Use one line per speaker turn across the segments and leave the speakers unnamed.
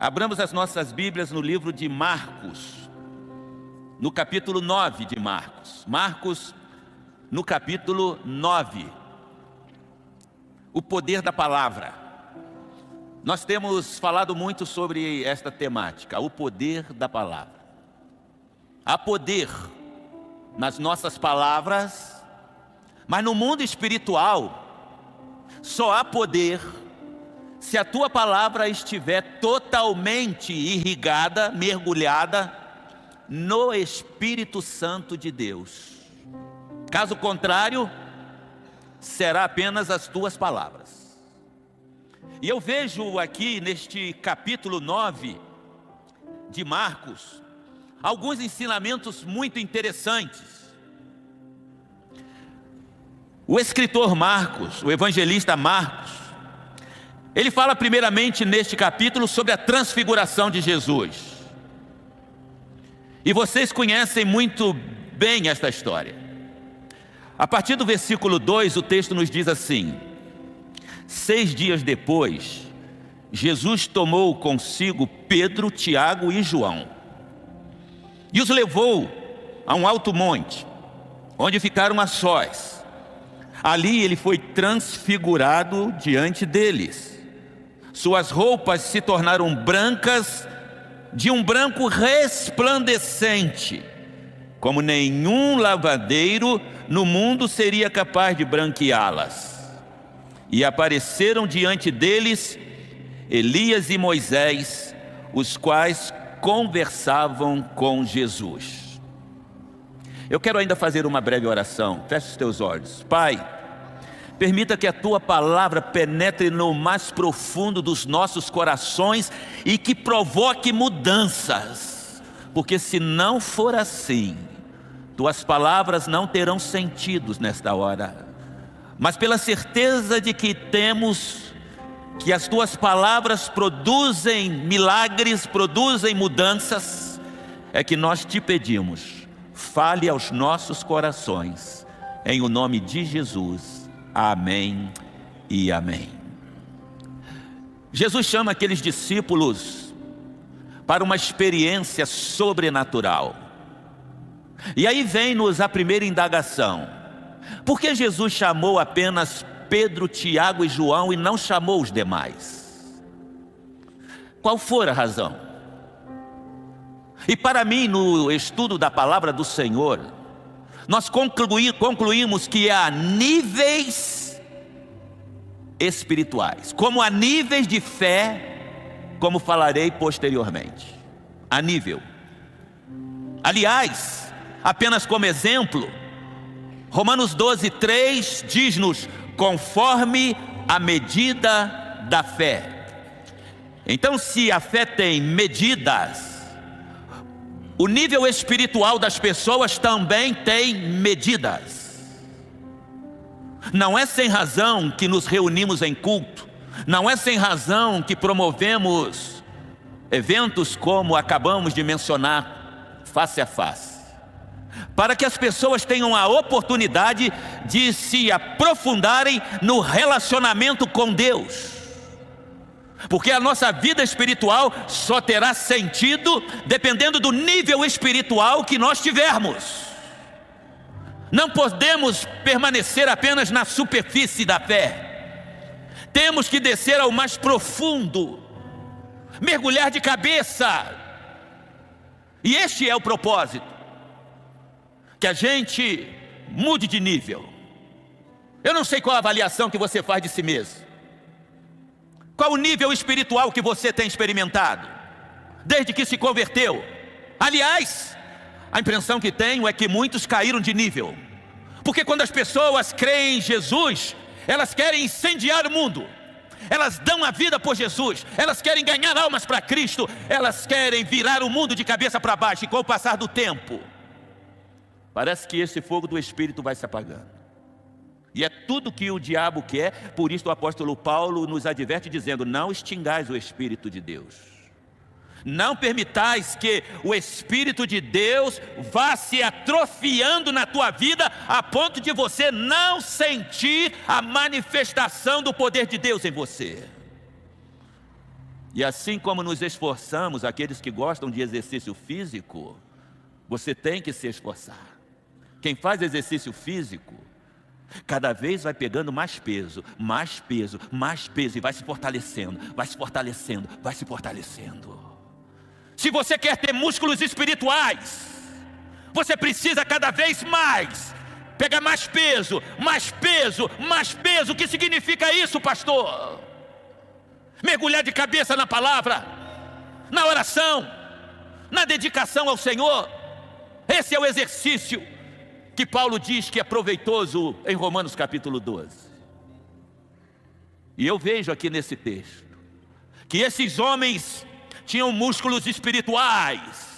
Abramos as nossas Bíblias no livro de Marcos, no capítulo 9 de Marcos. Marcos, no capítulo 9. O poder da palavra. Nós temos falado muito sobre esta temática, o poder da palavra. Há poder nas nossas palavras, mas no mundo espiritual, só há poder se a tua palavra estiver totalmente irrigada, mergulhada no Espírito Santo de Deus. Caso contrário, será apenas as tuas palavras. E eu vejo aqui neste capítulo 9 de Marcos, alguns ensinamentos muito interessantes. O escritor Marcos, o evangelista Marcos, ele fala primeiramente neste capítulo sobre a transfiguração de Jesus. E vocês conhecem muito bem esta história. A partir do versículo 2, o texto nos diz assim: 6 dias depois, Jesus tomou consigo Pedro, Tiago e João, e os levou a um alto monte, onde ficaram a sós. Ali ele foi transfigurado diante deles. Suas roupas se tornaram brancas, de um branco resplandecente, como nenhum lavadeiro no mundo seria capaz de branqueá-las. E apareceram diante deles Elias e Moisés, os quais conversavam com Jesus. Eu quero ainda fazer uma breve oração. Feche os teus olhos. Pai, permita que a tua palavra penetre no mais profundo dos nossos corações e que provoque mudanças, porque se não for assim, tuas palavras não terão sentido nesta hora. Mas pela certeza de que temos que as tuas palavras produzem milagres, produzem mudanças, é que nós te pedimos, fale aos nossos corações, em o nome de Jesus. Amém e amém. Jesus chama aqueles discípulos para uma experiência sobrenatural. E aí vem-nos a primeira indagação: por que Jesus chamou apenas Pedro, Tiago e João e não chamou os demais? Qual for a razão? E para mim, no estudo da palavra do Senhor, nós concluímos que há níveis espirituais, como há níveis de fé, como falarei posteriormente. Há nível. Aliás, apenas como exemplo, Romanos 12:3 diz-nos: conforme a medida da fé. Então, se a fé tem medidas, o nível espiritual das pessoas também tem medidas. Não é sem razão que nos reunimos em culto, não é sem razão que promovemos eventos como acabamos de mencionar, face a face, para que as pessoas tenham a oportunidade de se aprofundarem no relacionamento com Deus. Porque a nossa vida espiritual só terá sentido dependendo do nível espiritual que nós tivermos. Não podemos permanecer apenas na superfície da fé. Temos que descer ao mais profundo, mergulhar de cabeça. E este é o propósito: que a gente mude de nível. Eu não sei qual a avaliação que você faz de si mesmo. Qual o nível espiritual que você tem experimentado desde que se converteu? Aliás, a impressão que tenho é que muitos caíram de nível, porque quando as pessoas creem em Jesus, elas querem incendiar o mundo, elas dão a vida por Jesus, elas querem ganhar almas para Cristo, elas querem virar o mundo de cabeça para baixo. E com o passar do tempo, parece que esse fogo do Espírito vai se apagando. E é tudo que o diabo quer. Por isso o apóstolo Paulo nos adverte dizendo: não extingais o Espírito de Deus. Não permitais que o Espírito de Deus vá se atrofiando na tua vida a ponto de você não sentir a manifestação do poder de Deus em você. E assim como nos esforçamos, aqueles que gostam de exercício físico, você tem que se esforçar. Quem faz exercício físico, cada vez vai pegando mais peso, mais peso, mais peso, e vai se fortalecendo, vai se fortalecendo, vai se fortalecendo. Se você quer ter músculos espirituais, você precisa cada vez mais pegar mais peso, mais peso, mais peso. O que significa isso, pastor? Mergulhar de cabeça na palavra, na oração, na dedicação ao Senhor. Esse é o exercício que Paulo diz que é proveitoso em Romanos capítulo 12. E eu vejo aqui nesse texto que esses homens tinham músculos espirituais.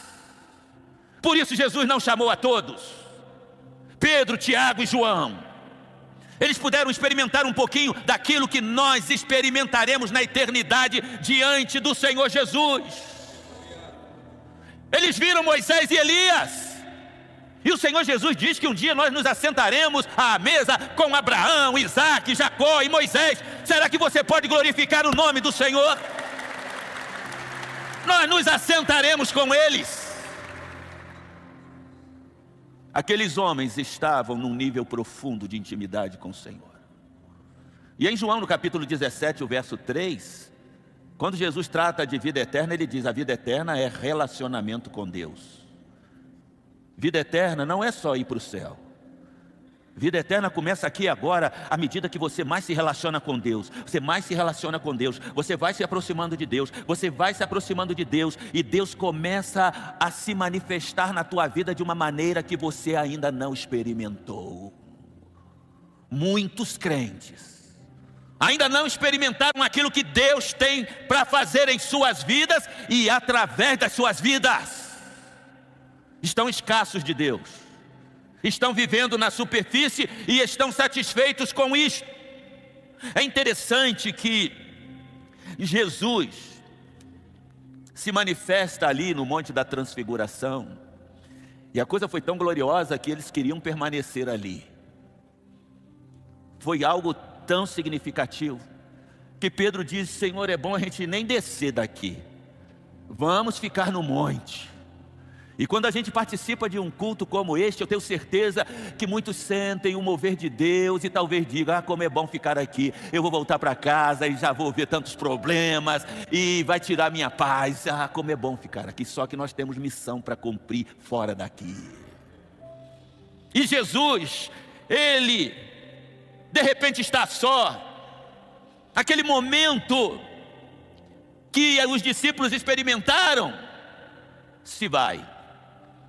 Por isso Jesus não chamou a todos. Pedro, Tiago e João, eles puderam experimentar um pouquinho daquilo que nós experimentaremos na eternidade diante do Senhor Jesus. Eles viram Moisés e Elias. E o Senhor Jesus diz que um dia nós nos assentaremos à mesa com Abraão, Isaque, Jacó e Moisés. Será que você pode glorificar o nome do Senhor? Nós nos assentaremos com eles. Aqueles homens estavam num nível profundo de intimidade com o Senhor. E em João, no capítulo 17, o verso 3, quando Jesus trata de vida eterna, ele diz: a vida eterna é relacionamento com Deus. Vida eterna não é só ir para o céu. Vida eterna começa aqui agora, à medida que você mais se relaciona com Deus. Você mais se relaciona com Deus, você vai se aproximando de Deus, você vai se aproximando de Deus, e Deus começa a se manifestar na tua vida de uma maneira que você ainda não experimentou. Muitos crentes ainda não experimentaram aquilo que Deus tem para fazer em suas vidas e através das suas vidas. Estão escassos de Deus. Estão vivendo na superfície e estão satisfeitos com isto. É interessante que Jesus se manifesta ali no Monte da Transfiguração, e a coisa foi tão gloriosa que eles queriam permanecer ali. Foi algo tão significativo que Pedro disse: Senhor, é bom a gente nem descer daqui, vamos ficar no monte. E quando a gente participa de um culto como este, eu tenho certeza que muitos sentem o mover de Deus e talvez digam: como é bom ficar aqui, eu vou voltar para casa e já vou ver tantos problemas e vai tirar minha paz. Como é bom ficar aqui, só que nós temos missão para cumprir fora daqui. E Jesus, ele de repente está só. Aquele momento que os discípulos experimentaram se vai.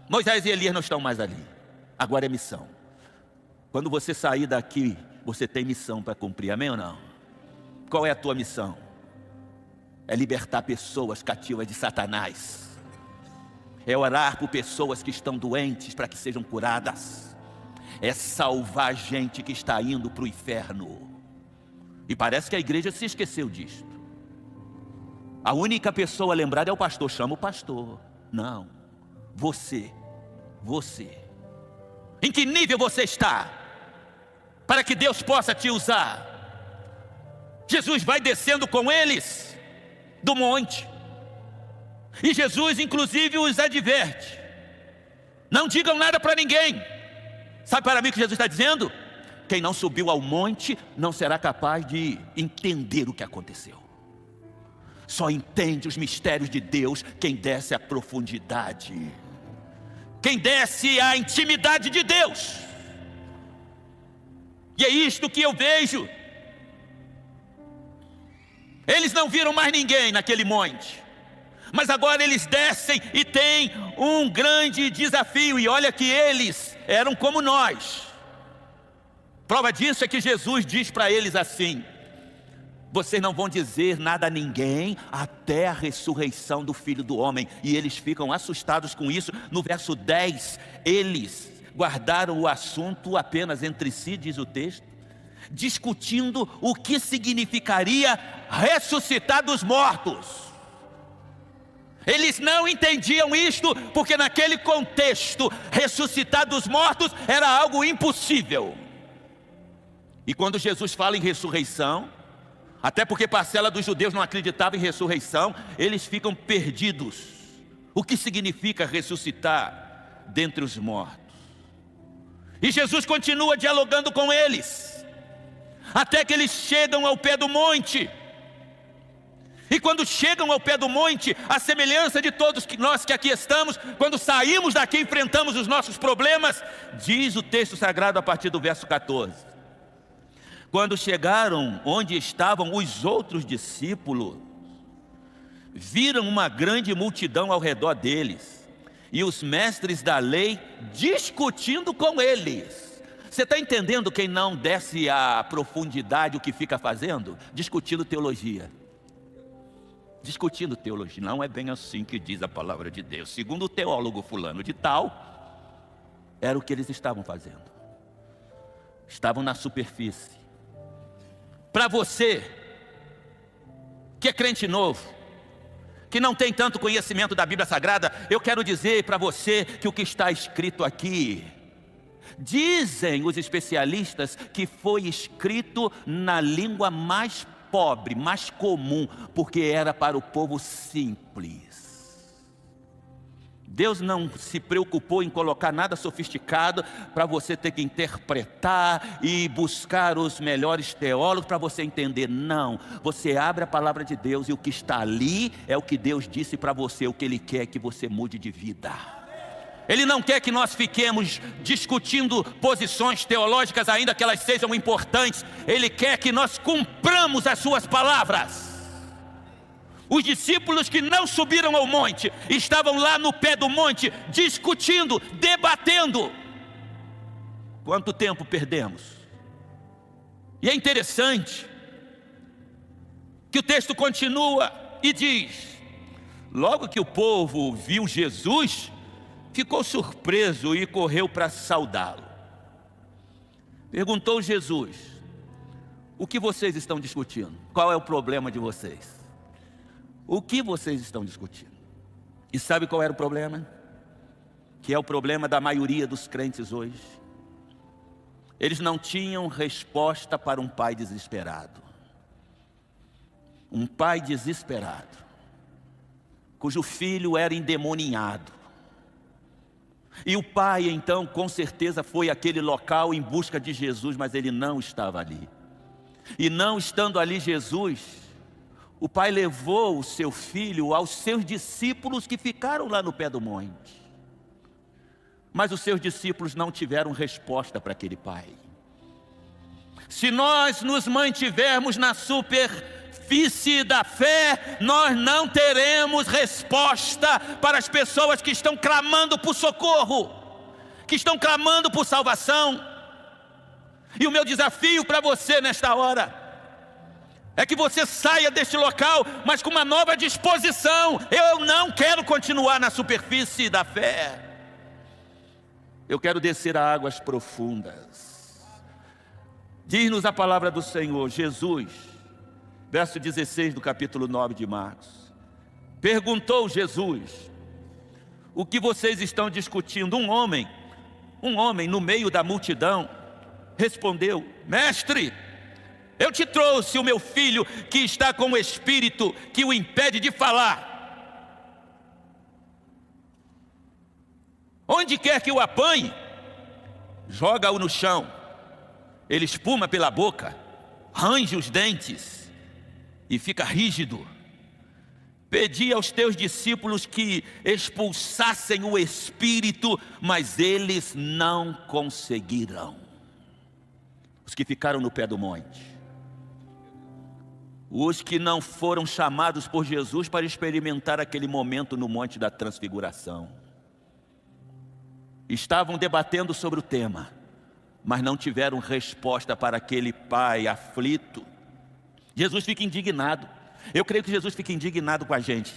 Moisés e Elias não estão mais ali. Agora é missão. Quando você sair daqui, você tem missão para cumprir, amém ou não? Qual é a tua missão? É libertar pessoas cativas de Satanás. É orar por pessoas que estão doentes para que sejam curadas. É salvar gente que está indo para o inferno. E parece que a igreja se esqueceu disso. A única pessoa lembrada é o pastor. Chama o pastor. Não. Você. Em que nível você está para que Deus possa te usar? Jesus vai descendo com eles do monte. E Jesus inclusive os adverte: não digam nada para ninguém. Sabe para mim o que Jesus está dizendo? Quem não subiu ao monte não será capaz de entender o que aconteceu. Só entende os mistérios de Deus quem desce à profundidade, quem desce à intimidade de Deus. E é isto que eu vejo. Eles não viram mais ninguém naquele monte, mas agora eles descem e têm um grande desafio. E olha que eles eram como nós. Prova disso é que Jesus diz para eles assim: vocês não vão dizer nada a ninguém até a ressurreição do Filho do Homem. E eles ficam assustados com isso. No verso 10, eles guardaram o assunto apenas entre si, diz o texto, discutindo o que significaria ressuscitar dos mortos. Eles não entendiam isto, porque naquele contexto, ressuscitar dos mortos era algo impossível. E quando Jesus fala em ressurreição, Até porque parcela dos judeus não acreditava em ressurreição, eles ficam perdidos. O que significa ressuscitar dentre os mortos? E Jesus continua dialogando com eles, até que eles chegam ao pé do monte. E quando chegam ao pé do monte, a semelhança de todos nós que aqui estamos, quando saímos daqui e enfrentamos os nossos problemas, diz o texto sagrado a partir do verso 14. Quando chegaram onde estavam os outros discípulos, viram uma grande multidão ao redor deles, e os mestres da lei discutindo com eles. Você está entendendo quem não desce à profundidade o que fica fazendo? Discutindo teologia. Discutindo teologia, não é bem assim que diz a palavra de Deus. Segundo o teólogo fulano de tal, era o que eles estavam fazendo. Estavam na superfície. Para você, que é crente novo, que não tem tanto conhecimento da Bíblia Sagrada, eu quero dizer para você que o que está escrito aqui, dizem os especialistas que foi escrito na língua mais pobre, mais comum, porque era para o povo simples. Deus não se preocupou em colocar nada sofisticado para você ter que interpretar e buscar os melhores teólogos para você entender. Não, você abre a palavra de Deus e o que está ali é o que Deus disse para você, o que Ele quer que você mude de vida. Ele não quer que nós fiquemos discutindo posições teológicas, ainda que elas sejam importantes. Ele quer que nós cumpramos as suas palavras. Os discípulos que não subiram ao monte, estavam lá no pé do monte, discutindo, debatendo. Quanto tempo perdemos? E é interessante que o texto continua e diz: logo que o povo viu Jesus, ficou surpreso e correu para saudá-lo. Perguntou Jesus: o que vocês estão discutindo? Qual é o problema de vocês? O que vocês estão discutindo? E sabe qual era o problema? Que é o problema da maioria dos crentes hoje. Eles não tinham resposta para um pai desesperado. Um pai desesperado, cujo filho era endemoninhado. E o pai então com certeza foi àquele local em busca de Jesus, mas ele não estava ali. E não estando ali Jesus, o pai levou o seu filho aos seus discípulos que ficaram lá no pé do monte. Mas os seus discípulos não tiveram resposta para aquele pai. Se nós nos mantivermos na superfície da fé, nós não teremos resposta para as pessoas que estão clamando por socorro, que estão clamando por salvação. E o meu desafio para você nesta hora é que você saia deste local, mas com uma nova disposição. Eu não quero continuar na superfície da fé. Eu quero descer a águas profundas. Diz-nos a palavra do Senhor, Jesus, verso 16 do capítulo 9 de Marcos. Perguntou Jesus: o que vocês estão discutindo? Um homem no meio da multidão, respondeu: mestre, eu te trouxe o meu filho que está com o espírito que o impede de falar. Onde quer que o apanhe, joga-o no chão. Ele espuma pela boca, range os dentes e fica rígido. Pedi aos teus discípulos que expulsassem o espírito, mas eles não conseguiram. Os que ficaram no pé do monte, os que não foram chamados por Jesus para experimentar aquele momento no Monte da Transfiguração, estavam debatendo sobre o tema, mas não tiveram resposta para aquele pai aflito. Jesus fica indignado. Eu creio que Jesus fica indignado com a gente,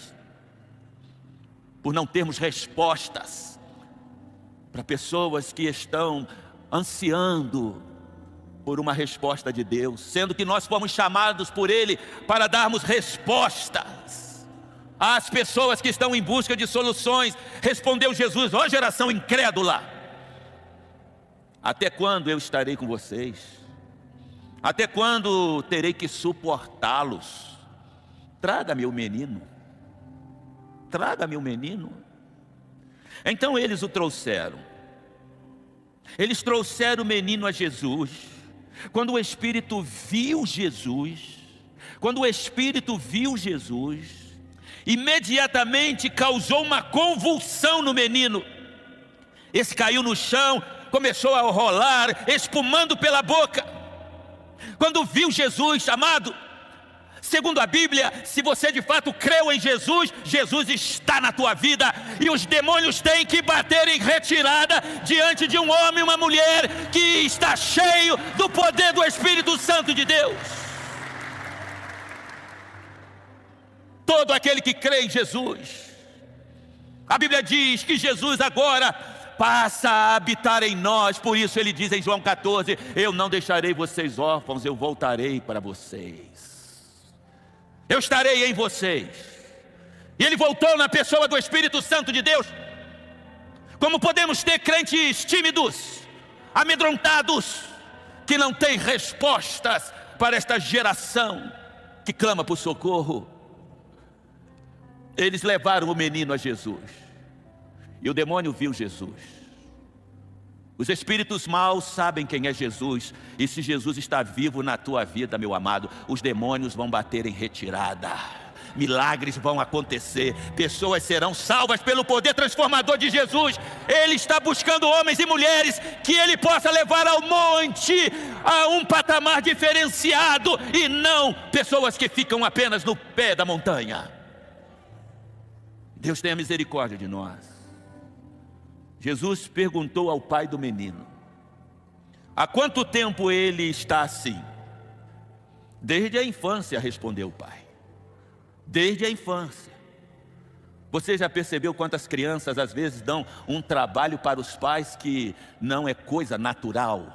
por não termos respostas para pessoas que estão ansiando por uma resposta de Deus, sendo que nós fomos chamados por Ele para darmos respostas às pessoas que estão em busca de soluções. Respondeu Jesus: ó geração incrédula, até quando eu estarei com vocês? Até quando terei que suportá-los? Traga-me o menino. Traga-me o menino. Então eles o trouxeram. Eles trouxeram o menino a Jesus. Quando o Espírito viu Jesus, imediatamente causou uma convulsão no menino. Esse caiu no chão, começou a rolar, espumando pela boca. Quando viu Jesus, amado, segundo a Bíblia, se você de fato creu em Jesus, Jesus está na tua vida, e os demônios têm que bater em retirada diante de um homem e uma mulher que está cheio do poder do Espírito Santo de Deus. Todo aquele que crê em Jesus, a Bíblia diz que Jesus agora passa a habitar em nós. Por isso ele diz em João 14: eu não deixarei vocês órfãos, eu voltarei para vocês, eu estarei em vocês. E ele voltou na pessoa do Espírito Santo de Deus. Como podemos ter crentes tímidos, amedrontados, que não têm respostas para esta geração que clama por socorro? Eles levaram o menino a Jesus, e o demônio viu Jesus. Os espíritos maus sabem quem é Jesus, e se Jesus está vivo na tua vida, meu amado, os demônios vão bater em retirada, milagres vão acontecer, pessoas serão salvas pelo poder transformador de Jesus. Ele está buscando homens e mulheres que ele possa levar ao monte, a um patamar diferenciado, e não pessoas que ficam apenas no pé da montanha. Deus tenha misericórdia de nós. Jesus perguntou ao pai do menino: há quanto tempo ele está assim? Desde a infância, respondeu o pai. Desde a infância. Você já percebeu quantas crianças às vezes dão um trabalho para os pais que não é coisa natural?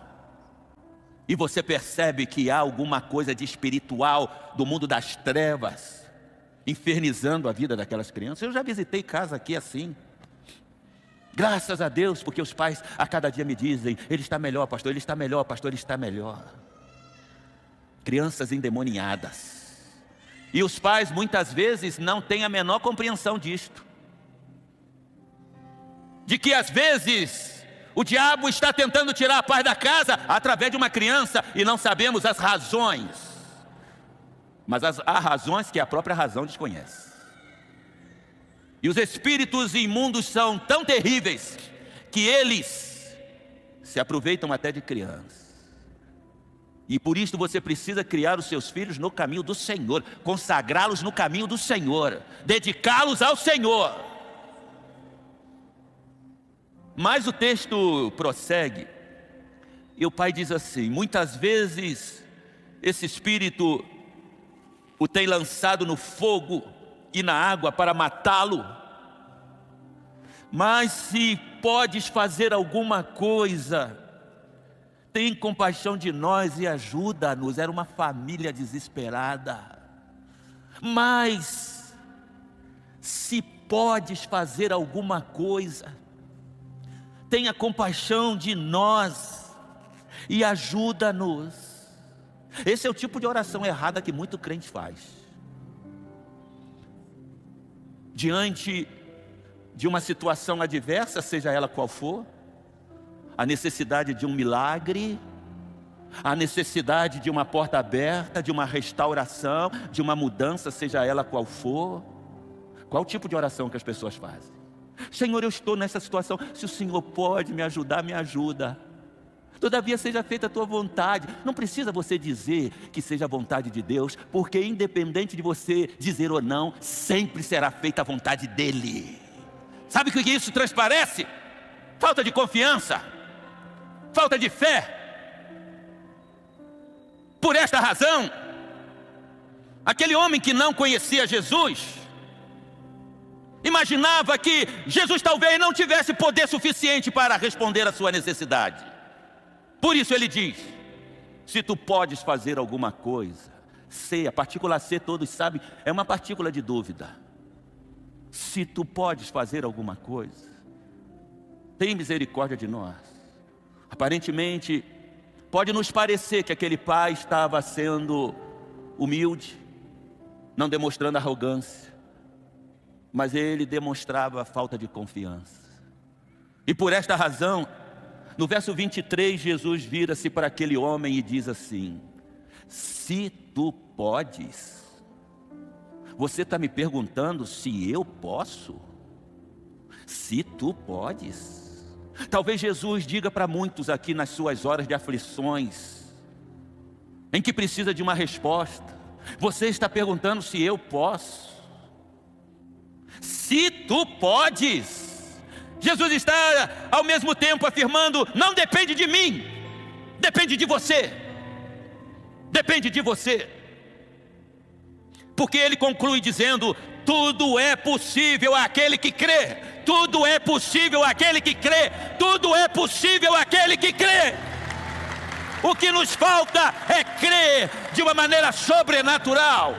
E você percebe que há alguma coisa de espiritual do mundo das trevas infernizando a vida daquelas crianças. Eu já visitei casa aqui assim. Graças a Deus, porque os pais a cada dia me dizem: ele está melhor, pastor, ele está melhor, pastor, ele está melhor. Crianças endemoniadas. E os pais muitas vezes não têm a menor compreensão disto. De que às vezes o diabo está tentando tirar a paz da casa através de uma criança, e não sabemos as razões. Mas há razões que a própria razão desconhece. E os espíritos imundos são tão terríveis que eles se aproveitam até de crianças. E por isso você precisa criar os seus filhos no caminho do Senhor, consagrá-los no caminho do Senhor, dedicá-los ao Senhor. Mas o texto prossegue, e o pai diz assim: muitas vezes esse espírito o tem lançado no fogo e na água para matá-lo. Mas se podes fazer alguma coisa, tem compaixão de nós e ajuda-nos. Era uma família desesperada. Mas se podes fazer alguma coisa, tenha compaixão de nós e ajuda-nos. Esse é o tipo de oração errada que muito crente faz. Diante de uma situação adversa, seja ela qual for, a necessidade de um milagre, a necessidade de uma porta aberta, de uma restauração, de uma mudança, seja ela qual for, qual o tipo de oração que as pessoas fazem? Senhor, eu estou nessa situação, se o Senhor pode me ajudar, me ajuda. Todavia seja feita a tua vontade. Não precisa você dizer que seja a vontade de Deus, porque independente de você dizer ou não, sempre será feita a vontade dEle. Sabe o que isso transparece? Falta de confiança, falta de fé. Por esta razão, aquele homem que não conhecia Jesus, imaginava que Jesus talvez não tivesse poder suficiente para responder à sua necessidade. Por isso ele diz: se tu podes fazer alguma coisa. C, a partícula C, todos sabem, é uma partícula de dúvida. Se tu podes fazer alguma coisa, tem misericórdia de nós. Aparentemente, Pode nos parecer que aquele pai estava sendo humilde, não demonstrando arrogância, mas ele demonstrava falta de confiança. E por esta razão, no verso 23, Jesus vira-se para aquele homem e diz assim: se tu podes. Você está me perguntando se eu posso? Se tu podes. Talvez Jesus diga para muitos aqui nas suas horas de aflições, em que precisa de uma resposta: você está perguntando se eu posso? Se tu podes. Jesus está ao mesmo tempo afirmando: não depende de mim, depende de você. Depende de você. Porque ele conclui dizendo: tudo é possível àquele que crê. Tudo é possível àquele que crê. Tudo é possível àquele que crê. O que nos falta é crer de uma maneira sobrenatural.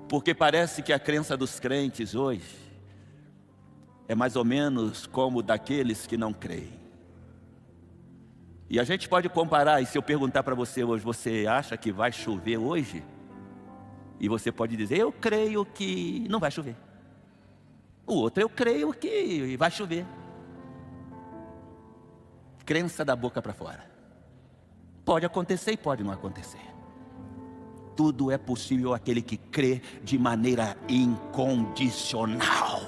Porque parece que a crença dos crentes hoje é mais ou menos como daqueles que não creem. E a gente pode comparar, e se eu perguntar para você hoje: você acha que vai chover hoje? E você pode dizer: eu creio que não vai chover. O outro: eu creio que vai chover. Crença da boca para fora. Pode acontecer e pode não acontecer. Tudo é possível àquele que crê de maneira incondicional.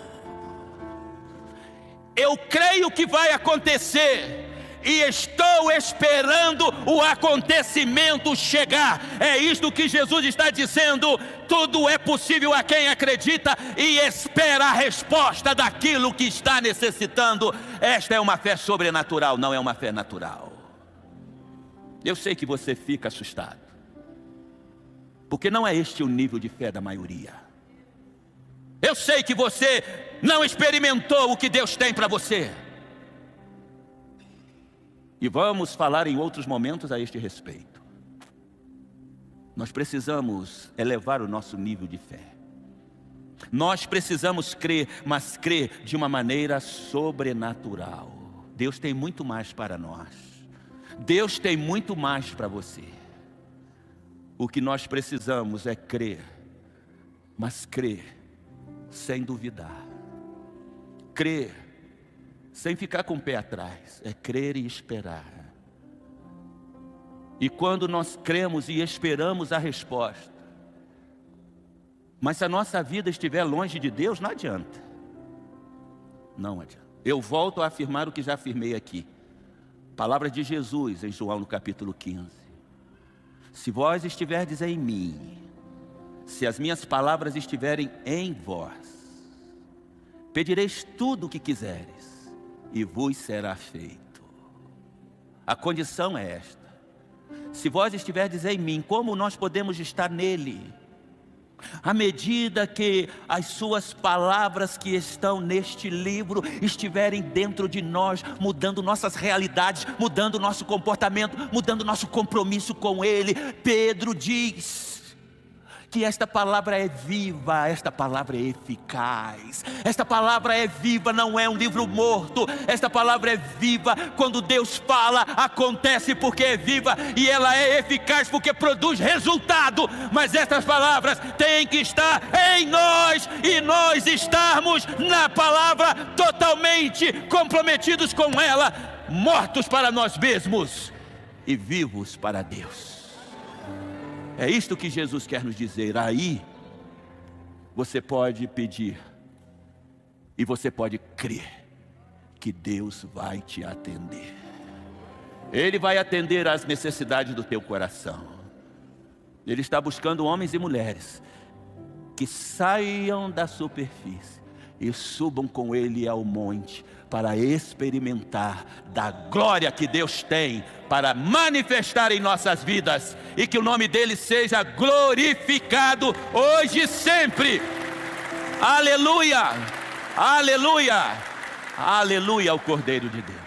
Eu creio que vai acontecer e estou esperando o acontecimento chegar. É isto que Jesus está dizendo. Tudo é possível a quem acredita e espera a resposta daquilo que está necessitando. Esta é uma fé sobrenatural, não é uma fé natural. Eu sei que você fica assustado, porque não é este o nível de fé da maioria. Eu sei que você não experimentou o que Deus tem para você. E vamos falar em outros momentos a este respeito. Nós precisamos elevar o nosso nível de fé. Nós precisamos crer, mas crer de uma maneira sobrenatural. Deus tem muito mais para nós. Deus tem muito mais para você. O que nós precisamos é crer, mas crer sem duvidar. Crer sem ficar com o pé atrás, é crer e esperar. E quando nós cremos e esperamos a resposta, mas se a nossa vida estiver longe de Deus, não adianta. Não adianta. Eu volto a afirmar o que já afirmei aqui. Palavra de Jesus em João no capítulo 15. Se vós estiverdes em mim, se as minhas palavras estiverem em vós, pedireis tudo o que quiseres, e vos será feito. A condição é esta: se vós estiverdes em mim, como nós podemos estar nele? À medida que as suas palavras que estão neste livro estiverem dentro de nós, mudando nossas realidades, mudando nosso comportamento, mudando nosso compromisso com ele. Pedro diz que esta palavra é viva, esta palavra é eficaz. Esta palavra é viva, não é um livro morto. Esta palavra é viva. Quando Deus fala, acontece porque é viva. E ela é eficaz porque produz resultado. Mas estas palavras têm que estar em nós, e nós estarmos na palavra totalmente comprometidos com ela, mortos para nós mesmos e vivos para Deus. É isto que Jesus quer nos dizer. Aí você pode pedir e você pode crer que Deus vai te atender. Ele vai atender às necessidades do teu coração. Ele está buscando homens e mulheres que saiam da superfície e subam com Ele ao monte para experimentar da glória que Deus tem para manifestar em nossas vidas, e que o nome dele seja glorificado hoje e sempre. Aleluia, aleluia, aleluia ao Cordeiro de Deus.